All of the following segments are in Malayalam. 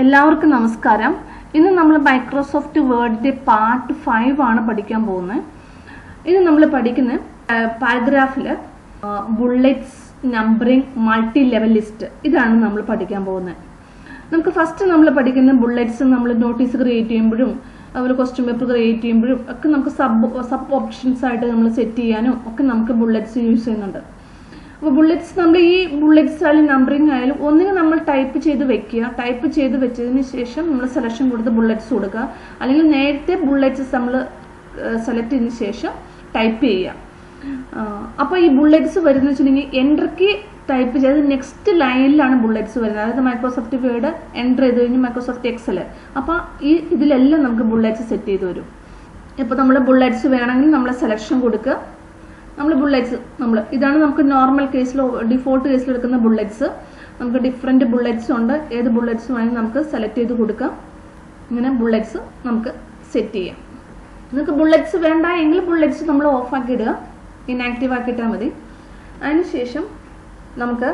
എല്ലാവർക്കും നമസ്കാരം. ഇന്ന് നമ്മൾ മൈക്രോസോഫ്റ്റ് വേർഡിന്റെ പാർട്ട് 5 ആണ് പഠിക്കാൻ പോകുന്നത്. ഇന്ന് നമ്മൾ പഠിക്കുന്ന പാരഗ്രാഫില് bullets, numbering, multi level list ഇതാണ് നമ്മൾ പഠിക്കാൻ പോകുന്നത്. നമുക്ക് ഫസ്റ്റ് നമ്മൾ പഠിക്കുന്ന ബുള്ളറ്റ്സ് നമ്മൾ നോട്ടീസ് ക്രിയേറ്റ് ചെയ്യുമ്പോഴും അതുപോലെ ക്വസ്റ്റ്യൻ പേപ്പർ ക്രിയേറ്റ് ചെയ്യുമ്പോഴും ഒക്കെ നമുക്ക് സബ് ഓപ്ഷൻസ് ആയിട്ട് നമ്മൾ സെറ്റ് ചെയ്യാനും ഒക്കെ നമുക്ക് ബുള്ളറ്റ്സ് യൂസ് ചെയ്യുന്നുണ്ട്. അപ്പോൾ ബുള്ളറ്റ്സ് നമ്മൾ ഈ ബുള്ളറ്റ്സ് ആയാലും നമ്പറിംഗ് ആയാലും ഒന്നുകിൽ നമ്മൾ ടൈപ്പ് ചെയ്ത് വെക്കുക. ടൈപ്പ് ചെയ്ത് വെച്ചതിന് ശേഷം നമ്മൾ സെലക്ഷൻ കൊടുത്ത് ബുള്ളറ്റ്സ് കൊടുക്കുക. അല്ലെങ്കിൽ നേരത്തെ ബുള്ളറ്റ്സ് നമ്മൾ സെലക്ട് ചെയ്തതിന് ശേഷം ടൈപ്പ് ചെയ്യുക. അപ്പോൾ ഈ ബുള്ളറ്റ്സ് വരുന്ന വെച്ചിട്ടുണ്ടെങ്കിൽ എൻ്റർ കീ ടൈപ്പ് ചെയ്ത് നെക്സ്റ്റ് ലൈനിലാണ് ബുള്ളറ്റ്സ് വരുന്നത്. അതായത് മൈക്രോസോഫ്റ്റ് വേർഡ് എൻ്റർ ചെയ്ത് കഴിഞ്ഞ് മൈക്രോസോഫ്റ്റ് എക്സൽ, അപ്പോൾ ഇതിലെല്ലാം നമുക്ക് ബുള്ളറ്റ്സ് സെറ്റ് ചെയ്ത് വരും. ഇപ്പോൾ നമ്മൾ ബുള്ളറ്റ്സ് വേണമെങ്കിൽ നമ്മൾ സെലക്ഷൻ കൊടുക്കുക. നമ്മൾ ബുള്ളറ്റ്സ് ഇതാണ് നമുക്ക് നോർമൽ കേസിൽ ഡിഫോൾട്ട് കേസിൽ എടുക്കുന്ന ബുള്ളറ്റ്സ്. നമുക്ക് ഡിഫറെൻറ്റ് ബുള്ളറ്റ്സ് ഉണ്ട്. ഏത് ബുള്ളറ്റ്സ് വേണമെങ്കിൽ നമുക്ക് സെലക്ട് ചെയ്ത് കൊടുക്കാം. ഇങ്ങനെ ബുള്ളറ്റ്സ് നമുക്ക് സെറ്റ് ചെയ്യാം. നിങ്ങൾക്ക് ബുള്ളറ്റ്സ് വേണ്ട എങ്കിൽ ബുള്ളറ്റ്സ് നമ്മൾ ഓഫാക്കി ഇടുക, ഇനാക്റ്റീവ് ആക്കിയിട്ടാൽ മതി. അതിനുശേഷം നമുക്ക്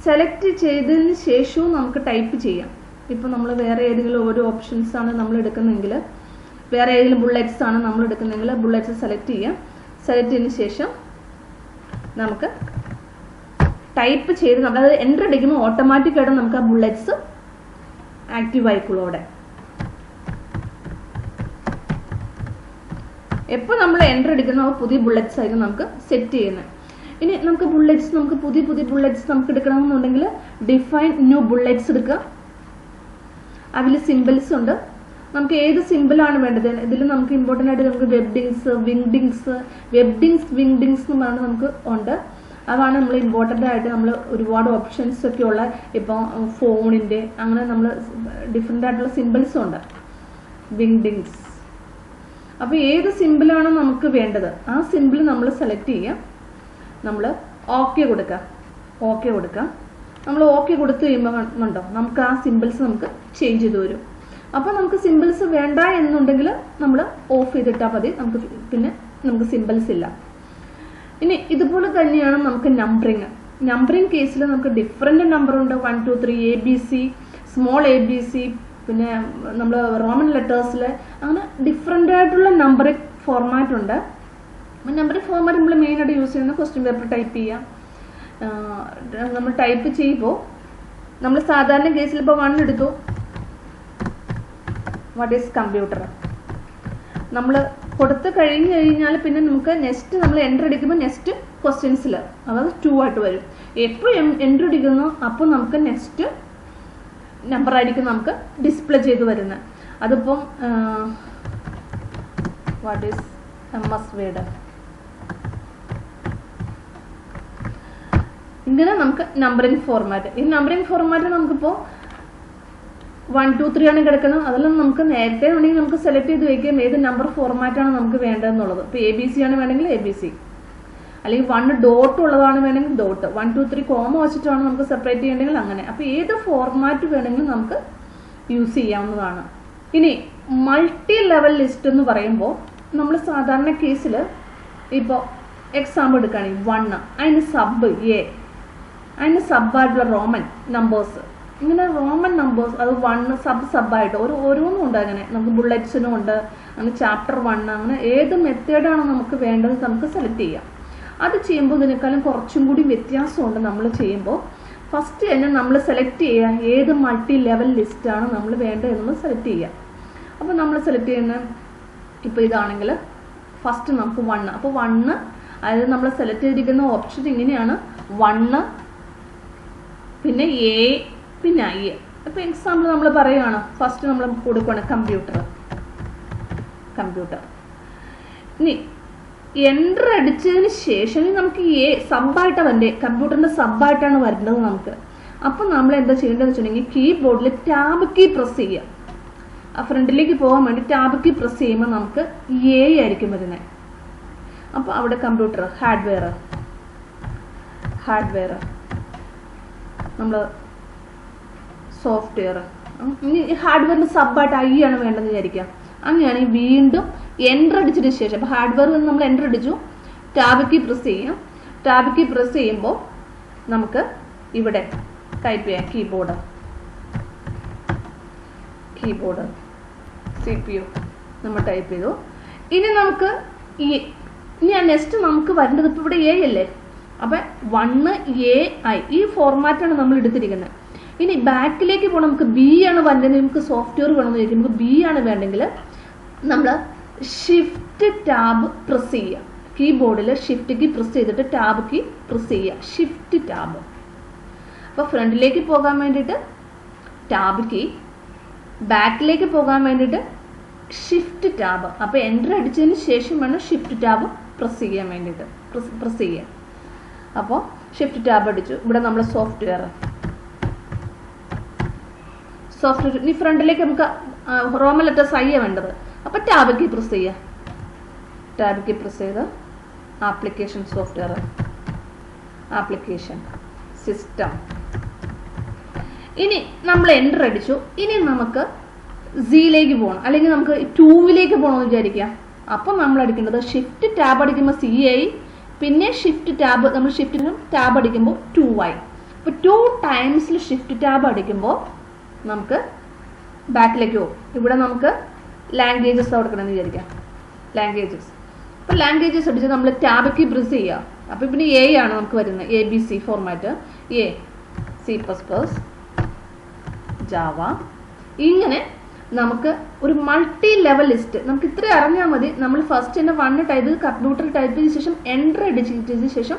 സെലക്ട് ചെയ്തതിന് ശേഷവും നമുക്ക് ടൈപ്പ് ചെയ്യാം. ഇപ്പോൾ നമ്മൾ വേറെ ഏതെങ്കിലും ഓരോ ഓപ്ഷൻസ് ആണ് നമ്മൾ എടുക്കുന്നതെങ്കിൽ, വേറെ ഏതെങ്കിലും ബുള്ളറ്റ്സ് ആണ് നമ്മൾ എടുക്കുന്നതെങ്കിൽ ബുള്ളറ്റ്സ് സെലക്ട് ചെയ്യാം. സെലക്ട് ചെയ്തതിന് ശേഷം നമുക്ക് ടൈപ്പ് ചെയ്ത് അതായത് എൻ്റർ അടിക്കുമ്പോൾ ഓട്ടോമാറ്റിക്കായിട്ട് നമുക്ക് ആ ബുള്ളറ്റ്സ് ആക്റ്റീവ് ആയിക്കോളും. അവിടെ എപ്പോൾ നമ്മൾ എൻ്റർ അടിക്കുന്ന പുതിയ ബുള്ളറ്റ്സ് ആയിരിക്കും നമുക്ക് സെറ്റ് ചെയ്യുന്നത്. ഇനി നമുക്ക് ബുള്ളറ്റ്സ് പുതിയ ബുള്ളറ്റ്സ് നമുക്ക് എടുക്കണമെന്നുണ്ടെങ്കിൽ ഡിഫൈൻ ന്യൂ ബുള്ളറ്റ്സ് എടുക്കുക. അതിൽ സിമ്പിൾസ് ഉണ്ട്. നമുക്ക് ഏത് സിമ്പിളാണ് വേണ്ടത്. ഇതിൽ നമുക്ക് ഇമ്പോർട്ടൻ്റ് ആയിട്ട് നമുക്ക് വെബ്ഡിങ്സ്, വിങ്ഡിങ്സ് എന്ന് പറഞ്ഞാൽ നമുക്ക് ഉണ്ട്. അതാണ് നമ്മൾ ഇമ്പോർട്ടൻ്റ് ആയിട്ട് നമ്മൾ ഒരുപാട് ഓപ്ഷൻസ് ഒക്കെ ഉള്ള, ഇപ്പോൾ ഫോണിൻ്റെ അങ്ങനെ നമ്മൾ ഡിഫറെൻ്റ് ആയിട്ടുള്ള സിമ്പിൾസ് ഉണ്ട്, വിങ്ഡിങ്സ്. അപ്പോൾ ഏത് സിമ്പിളാണ് നമുക്ക് വേണ്ടത് ആ സിമ്പിൾ നമ്മൾ സെലക്ട് ചെയ്യുക. നമ്മൾ ഓക്കെ കൊടുക്കുക. നമ്മൾ ഓക്കെ കൊടുത്തു കഴിയുമ്പോൾ ഉണ്ടോ നമുക്ക് ആ സിമ്പിൾസ് നമുക്ക് ചേഞ്ച് ചെയ്ത് വരും. അപ്പോൾ നമുക്ക് സിമ്പിൾസ് വേണ്ട എന്നുണ്ടെങ്കിൽ നമ്മൾ ഓഫ് ചെയ്തിട്ടാൽ മതി. നമുക്ക് സിമ്പിൾസ് ഇല്ല. ഇനി ഇതുപോലെ തന്നെയാണ് നമുക്ക് നമ്പറിംഗ് കേസിൽ നമുക്ക് ഡിഫറെൻ്റ് നമ്പറുണ്ട്. 1 2 3 ABC, സ്മോൾ ABC, പിന്നെ നമ്മൾ റോമൻ ലെറ്റേഴ്സിൽ അങ്ങനെ ഡിഫറെൻ്റ് ആയിട്ടുള്ള നമ്പറിംഗ് ഫോർമാറ്റ് ഉണ്ട്. നമ്പറിംഗ് ഫോർമാറ്റ് നമ്മൾ മെയിനായിട്ട് യൂസ് ചെയ്യുന്ന ക്വസ്റ്റ്യൻ പേപ്പർ ടൈപ്പ് ചെയ്യാം. നമ്മൾ ടൈപ്പ് ചെയ്യുമ്പോൾ നമ്മൾ സാധാരണ കേസിൽ ഇപ്പോൾ 1 എടുത്തു, വാട്ട് ഈസ് കമ്പ്യൂട്ടർ നമ്മൾ കൊടുത്ത് കഴിഞ്ഞാൽ പിന്നെ നമുക്ക് നെക്സ്റ്റ് നമ്മൾ എൻ്റർ അടിക്കുമ്പോൾ നെക്സ്റ്റ് ക്വസ്റ്റ്യൻസിൽ അതായത് 2 ആയിട്ട് വരും. എപ്പോൾ എൻ്റർ അടിക്കുന്നോ അപ്പോൾ നമുക്ക് നെക്സ്റ്റ് നമ്പർ ആയിരിക്കും നമുക്ക് ഡിസ്പ്ലേ ചെയ്ത് വരുന്നത്. അതിപ്പം വാട്ട് ഈസ് MS വേർഡ്. ഇങ്ങനെ നമുക്ക് നമ്പറിംഗ് ഫോർമാറ്റ്. ഈ നമ്പറിംഗ് ഫോർമാറ്റ് നമുക്കിപ്പോൾ 1 2 3 ആണ് കിടക്കുന്നത്. അതെല്ലാം നമുക്ക് നേരത്തെ വേണമെങ്കിൽ നമുക്ക് സെലക്ട് ചെയ്ത് വയ്ക്കാം ഏത് നമ്പർ ഫോർമാറ്റാണ് നമുക്ക് വേണ്ടതെന്നുള്ളത്. ഇപ്പോൾ ABC ആണ് വേണമെങ്കിൽ ABC, അല്ലെങ്കിൽ 1 ഡോട്ട് ഉള്ളതാണ് വേണമെങ്കിൽ ഡോട്ട്, 1 2 3 കോമ വെച്ചിട്ടാണ് നമുക്ക് സെപ്പറേറ്റ് ചെയ്യണമെങ്കിൽ അങ്ങനെ. അപ്പോൾ ഏത് ഫോർമാറ്റ് വേണമെങ്കിലും നമുക്ക് യൂസ് ചെയ്യാവുന്നതാണ്. ഇനി മൾട്ടി ലെവൽ ലിസ്റ്റ് എന്ന് പറയുമ്പോൾ നമ്മൾ സാധാരണ കേസിൽ ഇപ്പോൾ എക്സാമ്പിൾ എടുക്കുകയാണെങ്കിൽ 1, അതിന് സബ് A, അതിന് സബ്ബായിട്ടുള്ള റോമൻ നമ്പേഴ്സ്, ഇങ്ങനെ റോമൻ നമ്പേഴ്സ് അത് 1 സബ്ബായിട്ട് ഓരോന്നും ഉണ്ട്. അങ്ങനെ നമുക്ക് ബുള്ളറ്റ്സിനും ഉണ്ട്, അങ്ങനെ ചാപ്റ്റർ 1 അങ്ങനെ ഏത് മെത്തേഡാണോ നമുക്ക് വേണ്ടത് നമുക്ക് സെലക്ട് ചെയ്യാം. അത് ചെയ്യുമ്പോൾ ഇതിനേക്കാളും കുറച്ചും കൂടി വ്യത്യാസമുണ്ട്. നമ്മൾ ചെയ്യുമ്പോൾ ഫസ്റ്റ് തന്നെ നമ്മൾ സെലക്ട് ചെയ്യുക ഏത് മൾട്ടി ലെവൽ ലിസ്റ്റാണ് നമ്മൾ വേണ്ടതെന്ന് സെലക്ട് ചെയ്യുക. അപ്പോൾ നമ്മൾ സെലക്ട് ചെയ്യുന്ന ഇപ്പോൾ ഇതാണെങ്കിൽ ഫസ്റ്റ് നമുക്ക് 1. അപ്പോൾ 1 അതായത് നമ്മൾ സെലക്ട് ചെയ്തിരിക്കുന്ന ഓപ്ഷൻ ഇങ്ങനെയാണ്: 1, പിന്നെ A, പിന്നെ I. ഇപ്പോൾ എക്സാമ്പിൾ നമ്മൾ പറയുകയാണ്, ഫസ്റ്റ് നമ്മൾ കൊടുക്കുകയാണ് കമ്പ്യൂട്ടർ. ഇനി എൻ്റർ അടിച്ചതിന് ശേഷം നമുക്ക് സബ്ബായിട്ടാണ് വരേണ്ടത്, കമ്പ്യൂട്ടറിൻ്റെ സബ്ബായിട്ടാണ് വരേണ്ടത് നമുക്ക്. അപ്പം നമ്മൾ എന്താ ചെയ്യേണ്ടതെന്ന് വെച്ചിട്ടുണ്ടെങ്കിൽ കീബോർഡിൽ ടാബ് കീ പ്രസ് ചെയ്യുക. ആ ഫ്രണ്ടിലേക്ക് പോകാൻ വേണ്ടി ടാബ് കീ പ്രസ് ചെയ്യുമ്പോൾ നമുക്ക് A ആയിരിക്കും വരുന്നത്. അപ്പോൾ അവിടെ കമ്പ്യൂട്ടർ, ഹാർഡ്വെയർ, നമ്മൾ സോഫ്റ്റ്വെയർ, ഇനി ഹാർഡ്വെയറിന് സബ്ബായിട്ട് I ആണ് വേണ്ടതെന്ന് വിചാരിക്കാം. അങ്ങനെയാണെങ്കിൽ വീണ്ടും എൻ്റർ അടിച്ചതിന് ശേഷം ഇപ്പോൾ ഹാർഡ്വെയറിൽ നിന്ന് നമ്മൾ എൻ്റർ അടിച്ചു, ടാബ് കീ പ്രസ് ചെയ്യാം. ടാബ് കീ പ്രസ് ചെയ്യുമ്പോൾ നമുക്ക് ഇവിടെ ടൈപ്പ് ചെയ്യാം കീബോർഡ് കീബോർഡ് CPU നമ്മൾ ടൈപ്പ് ചെയ്തു. ഇനി നമുക്ക് നെക്സ്റ്റ് നമുക്ക് വരേണ്ടത് ഇപ്പോൾ ഇവിടെ A അല്ലേ, അപ്പം 1AI ഈ ഫോർമാറ്റാണ് നമ്മൾ എടുത്തിരിക്കുന്നത്. ഇനി ബാക്കിലേക്ക് പോകണം, നമുക്ക് B ആണ് വേണ്ടത്, നമുക്ക് സോഫ്റ്റ്വെയർ വേണമെന്ന് ചോദിക്കും. നമുക്ക് B ആണ് വേണ്ടെങ്കിൽ നമ്മൾ ഷിഫ്റ്റ് ടാബ് പ്രസ് ചെയ്യുക. കീബോർഡിൽ ഷിഫ്റ്റ് കീ പ്രസ് ചെയ്തിട്ട് ടാബ് കീ പ്രസ് ചെയ്യുക, ഷിഫ്റ്റ് ടാബ്. അപ്പോൾ ഫ്രണ്ടിലേക്ക് പോകാൻ വേണ്ടിയിട്ട് ടാബ് കീ, ബാക്കിലേക്ക് പോകാൻ വേണ്ടിയിട്ട് ഷിഫ്റ്റ് ടാബ്. അപ്പോൾ എൻ്റർ അടിച്ചതിന് ശേഷം വേണം ഷിഫ്റ്റ് ടാബ് പ്രസ് ചെയ്യാൻ വേണ്ടിയിട്ട് പ്രസ് ചെയ്യുക. അപ്പോൾ ഷിഫ്റ്റ് ടാബ് അടിച്ചു. ഇവിടെ നമ്മൾ സോഫ്റ്റ്വെയർ ഇനി ഫ്രണ്ടിലേക്ക് നമുക്ക് റോമൻ ലെറ്റേഴ്സ് I വേണ്ടത്. അപ്പോൾ ടാബ് കീ പ്രസ് ചെയ്യുക, ടാബ് കീ പ്രസ് ചെയ്ത് ആപ്ലിക്കേഷൻ സോഫ്റ്റ്വെയർ, ആപ്ലിക്കേഷൻ സിസ്റ്റം. ഇനി നമ്മൾ എൻ്റർ അടിച്ചു. ഇനി നമുക്ക് സിയിലേക്ക് പോകണം, അല്ലെങ്കിൽ നമുക്ക് 2ലേക്ക് പോകണമെന്ന് വിചാരിക്കാം. അപ്പം നമ്മൾ അടിക്കേണ്ടത് ഷിഫ്റ്റ് ടാബ് അടിക്കുമ്പോൾ CI, പിന്നെ ഷിഫ്റ്റ് ടാബ് നമ്മൾ ഷിഫ്റ്റ് ടാബ് അടിക്കുമ്പോൾ 2I. അപ്പോൾ 2 ടൈംസിൽ ഷിഫ്റ്റ് ടാബ് അടിക്കുമ്പോൾ നമുക്ക് ബാക്കിലേക്ക് പോകും. ഇവിടെ നമുക്ക് ലാംഗ്വേജസ് കൊടുക്കണമെന്ന് വിചാരിക്കാം, ലാംഗ്വേജസ്. അപ്പോൾ ലാംഗ്വേജസ് അടിച്ച് നമ്മൾ ടാബ് കീ പ്രസ് ചെയ്യുക. അപ്പോൾ പിന്നെ A ആണ് നമുക്ക് വരുന്നത്, ABC format, A, C++, Java. ഇങ്ങനെ നമുക്ക് ഒരു മൾട്ടി ലെവൽ ലിസ്റ്റ്, നമുക്ക് ഇത്ര അറിഞ്ഞാൽ മതി. നമ്മൾ ഫസ്റ്റ് തന്നെ 1 ടൈപ്പ് കമ്പ്യൂട്ടർ ടൈപ്പ് ചെയ്ത ശേഷം എൻ്റർ അടിച്ചതിന് ശേഷം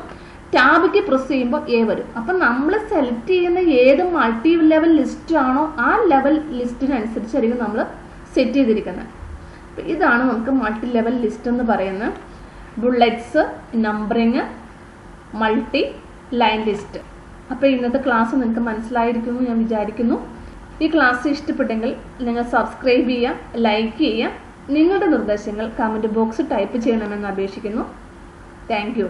ടാബ് കീ പ്രസ് ചെയ്യുമ്പോൾ A വരും. അപ്പം നമ്മൾ സെലക്ട് ചെയ്യുന്ന ഏത് മൾട്ടി ലെവൽ ലിസ്റ്റ് ആണോ ആ ലെവൽ ലിസ്റ്റിനനുസരിച്ചായിരിക്കും നമ്മൾ സെറ്റ് ചെയ്തിരിക്കുന്നത്. അപ്പം ഇതാണ് നമുക്ക് മൾട്ടി ലെവൽ ലിസ്റ്റ് എന്ന് പറയുന്നത്. Bullets, numbering, multi line list. അപ്പോൾ ഇന്നത്തെ ക്ലാസ് നിങ്ങൾക്ക് മനസ്സിലായിരിക്കുമെന്ന് ഞാൻ വിചാരിക്കുന്നു. ഈ ക്ലാസ് ഇഷ്ടപ്പെട്ടെങ്കിൽ നിങ്ങൾ സബ്സ്ക്രൈബ് ചെയ്യുക, ലൈക്ക് ചെയ്യുക. നിങ്ങളുടെ നിർദ്ദേശങ്ങൾ കമൻറ്റ് ബോക്സ് ടൈപ്പ് ചെയ്യണമെന്ന് അപേക്ഷിക്കുന്നു. Thank you.